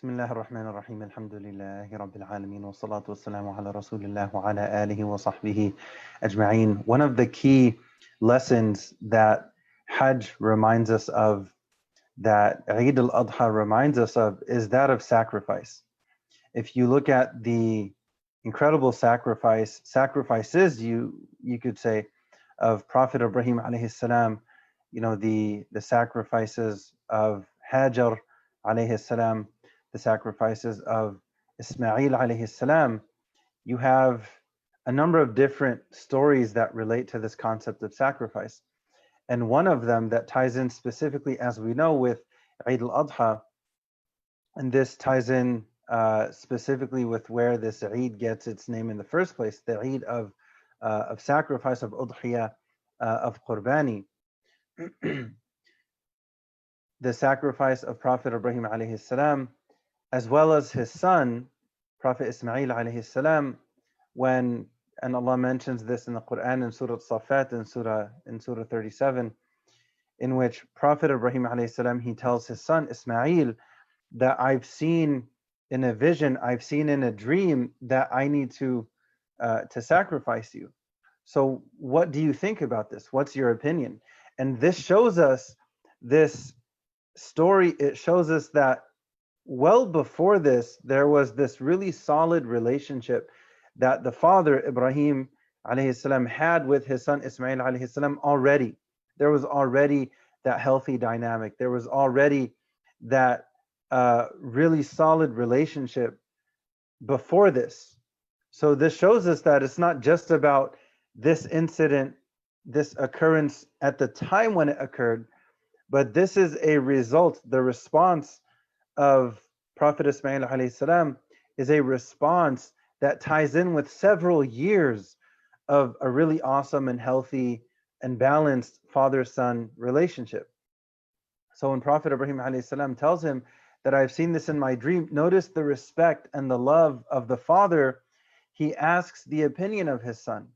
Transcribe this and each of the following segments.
بسم الله الرحمن الرحيم الحمد لله رب العالمين والصلاة والسلام على رسول الله وعلى آله وصحبه أجمعين. One of the key lessons that Hajj reminds us of, that Eid al-Adha reminds us of, is that of sacrifice. If you look at the incredible sacrifices, you could say, of Prophet Ibrahim alayhi salam, the sacrifices of Hajar alayhi salam, the sacrifices of Ismail alayhi salam, you have a number of different stories that relate to this concept of sacrifice. And one of them that ties in specifically, as we know, with Eid al-Adha, and this ties in specifically with where this Eid gets its name in the first place, the Eid of sacrifice, of udhiyah, of qurbani. The sacrifice of Prophet Ibrahim alayhi salam, as well as his son, Prophet Ismail alayhi salam, and Allah mentions this in the Quran in Surah Safat, in Surah 37, in which Prophet Ibrahim alayhi salam, he tells his son Ismail that I've seen in a vision, I've seen in a dream that I need to sacrifice you. So what do you think about this? What's your opinion? And this shows us this story. It shows us that well before this, there was this really solid relationship that the father Ibrahim alayhi salam had with his son Ismail alayhi salam already. There was already that healthy dynamic. There was already that really solid relationship before this. So this shows us that it's not just about this incident, this occurrence at the time when it occurred, but this is a result. The response of Prophet Ismail alayhi salam is a response that ties in with several years of a really awesome and healthy and balanced father-son relationship. So when Prophet Ibrahim alayhi salam tells him that I've seen this in my dream, notice the respect and the love of the father. He asks the opinion of his son.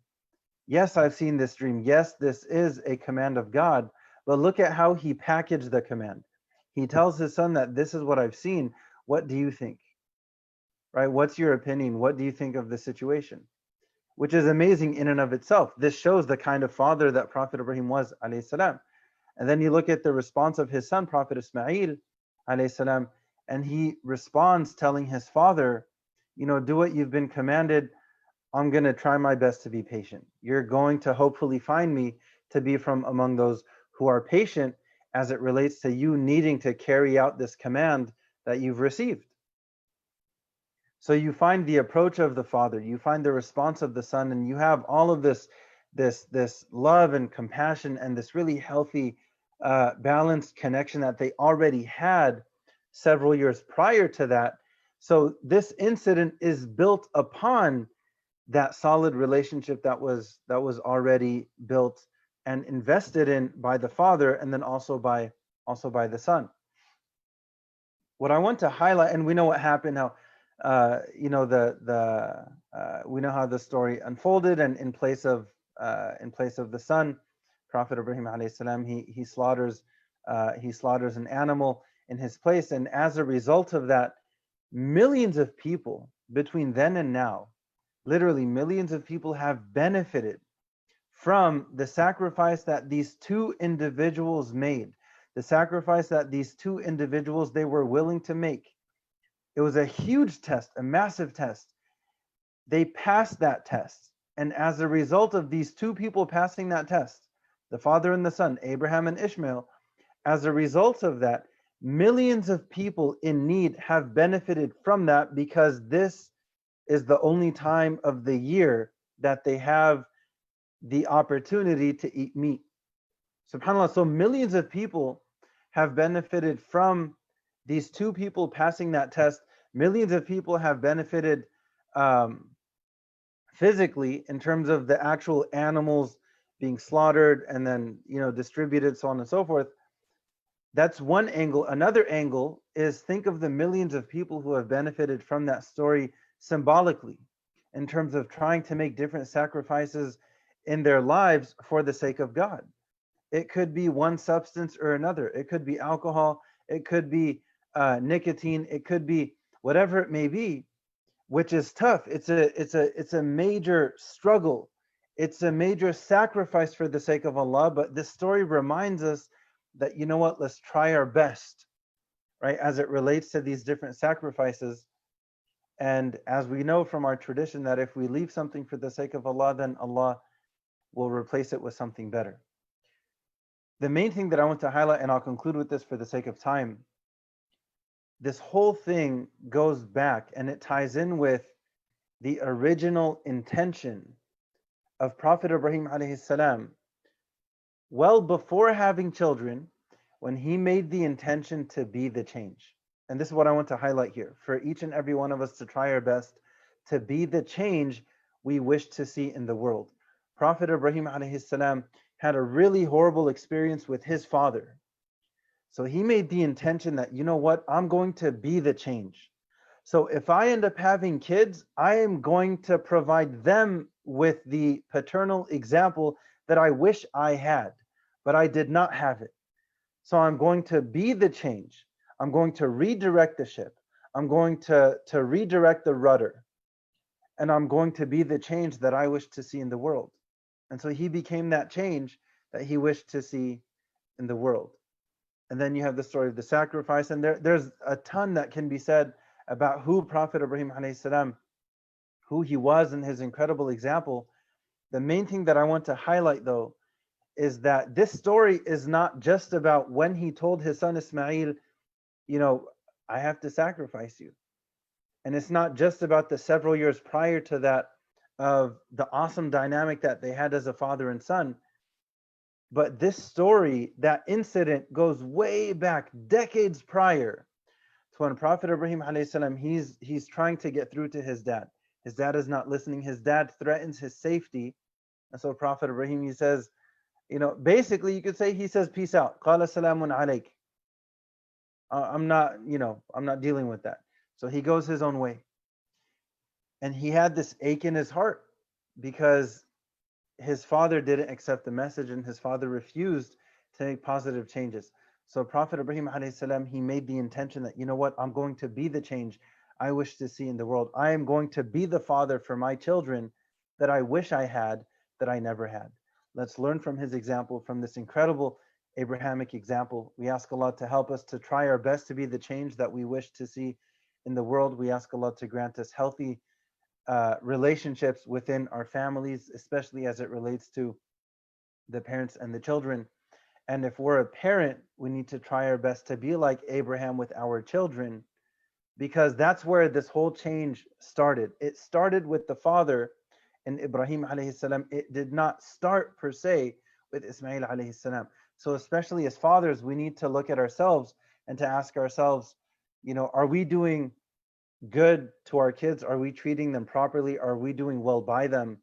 Yes, I've seen this dream. Yes, this is a command of God, but look at how he packaged the command. He tells his son that this is what I've seen. What do you think? Right? What's your opinion? What do you think of the situation? Which is amazing in and of itself. This shows the kind of father that Prophet Ibrahim was, alayhi salam. And then you look at the response of his son, Prophet Ismail, alayhi salam, and he responds telling his father, do what you've been commanded. I'm going to try my best to be patient. You're going to hopefully find me to be from among those who are patient as it relates to you needing to carry out this command that you've received. So you find the approach of the father, you find the response of the son, and you have all of this love and compassion and this really healthy, balanced connection that they already had several years prior to that. So this incident is built upon that solid relationship that was already built and invested in by the father, and then also by the son. What I want to highlight, and we know what happened, how we know how the story unfolded, and in place of the son, Prophet Ibrahim alayhi salam, he slaughters an animal in his place, and as a result of that, millions of people between then and now, literally millions of people, have benefited from the sacrifice that these two individuals made, the sacrifice that these two individuals, they were willing to make. It was a huge test, a massive test. They passed that test. And as a result of these two people passing that test, the father and the son, Abraham and Ishmael, as a result of that, millions of people in need have benefited from that, because this is the only time of the year that they have the opportunity to eat meat. SubhanAllah, so millions of people have benefited from these two people passing that test. Millions of people have benefited physically in terms of the actual animals being slaughtered and then distributed, so on and so forth. That's one angle. Another angle is, think of the millions of people who have benefited from that story symbolically, in terms of trying to make different sacrifices in their lives for the sake of God. It could be one substance or another. It could be alcohol. It could be nicotine, it could be whatever it may be, which is tough. It's a major struggle. It's a major sacrifice for the sake of Allah. But this story reminds us that, you know what, let's try our best, right, as it relates to these different sacrifices. And as we know from our tradition, that if we leave something for the sake of Allah, then Allah will replace it with something better. The main thing that I want to highlight, and I'll conclude with this for the sake of time, this whole thing goes back and it ties in with the original intention of Prophet Ibrahim alayhi salam, well before having children, when he made the intention to be the change. And this is what I want to highlight here, for each and every one of us to try our best to be the change we wish to see in the world. Prophet Ibrahim alayhi salam had a really horrible experience with his father. So he made the intention that, you know what, I'm going to be the change. So if I end up having kids, I am going to provide them with the paternal example that I wish I had, but I did not have it. So I'm going to be the change. I'm going to redirect the ship. I'm going to redirect the rudder. And I'm going to be the change that I wish to see in the world. And so he became that change that he wished to see in the world. And then you have the story of the sacrifice. And there's a ton that can be said about who Prophet Ibrahim alayhi salam, who he was and his incredible example. The main thing that I want to highlight, though, is that this story is not just about when he told his son Ismail, you know, I have to sacrifice you. And it's not just about the several years prior to that of the awesome dynamic that they had as a father and son. But this story, that incident goes way back, decades prior to when Prophet Ibrahim alayhi salam, he's trying to get through to his dad. His dad is not listening. His dad threatens his safety. And so Prophet Ibrahim, he says, you know, basically you could say he says, peace out. Qala salamun alayk. I'm not dealing with that. So he goes his own way. And he had this ache in his heart because his father didn't accept the message and his father refused to make positive changes. So Prophet Ibrahim alayhi salam, he made the intention that, you know what, I'm going to be the change I wish to see in the world. I am going to be the father for my children that I wish I had, that I never had. Let's learn from his example, from this incredible Abrahamic example. We ask Allah to help us to try our best to be the change that we wish to see in the world. We ask Allah to grant us healthy relationships within our families, especially as it relates to the parents and the children. And if we're a parent, we need to try our best to be like Abraham with our children, because that's where this whole change started. It started with the father in Ibrahim alayhi salam. It did not start per se with Ismail alayhi salam. So especially as fathers, we need to look at ourselves and to ask ourselves, you know, are we doing good to our kids? Are we treating them properly? Are we doing well by them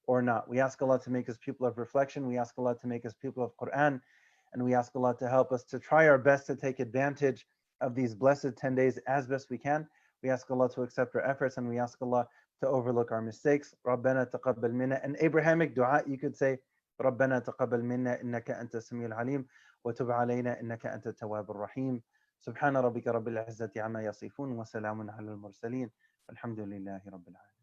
or not? We ask Allah to make us people of reflection. We ask Allah to make us people of Quran. And we ask Allah to help us to try our best to take advantage of these blessed 10 days as best we can. We ask Allah to accept our efforts and we ask Allah to overlook our mistakes. رَبَّنَا تَقَبَّلْ مِنَّا. An Abrahamic dua, you could say, رَبَّنَا تَقَبَّلْ مِنَّا إِنَّكَ أَنْتَ السَّمِيعُ الْعَلِيمُ وَتُبْ عَلَيْنَا إِنَّكَ أَنْتَ التَّوَّابُ الرَّحِيمُ سبحان ربك رب العزة عما يصفون وسلام على المرسلين والحمد لله رب العالمين.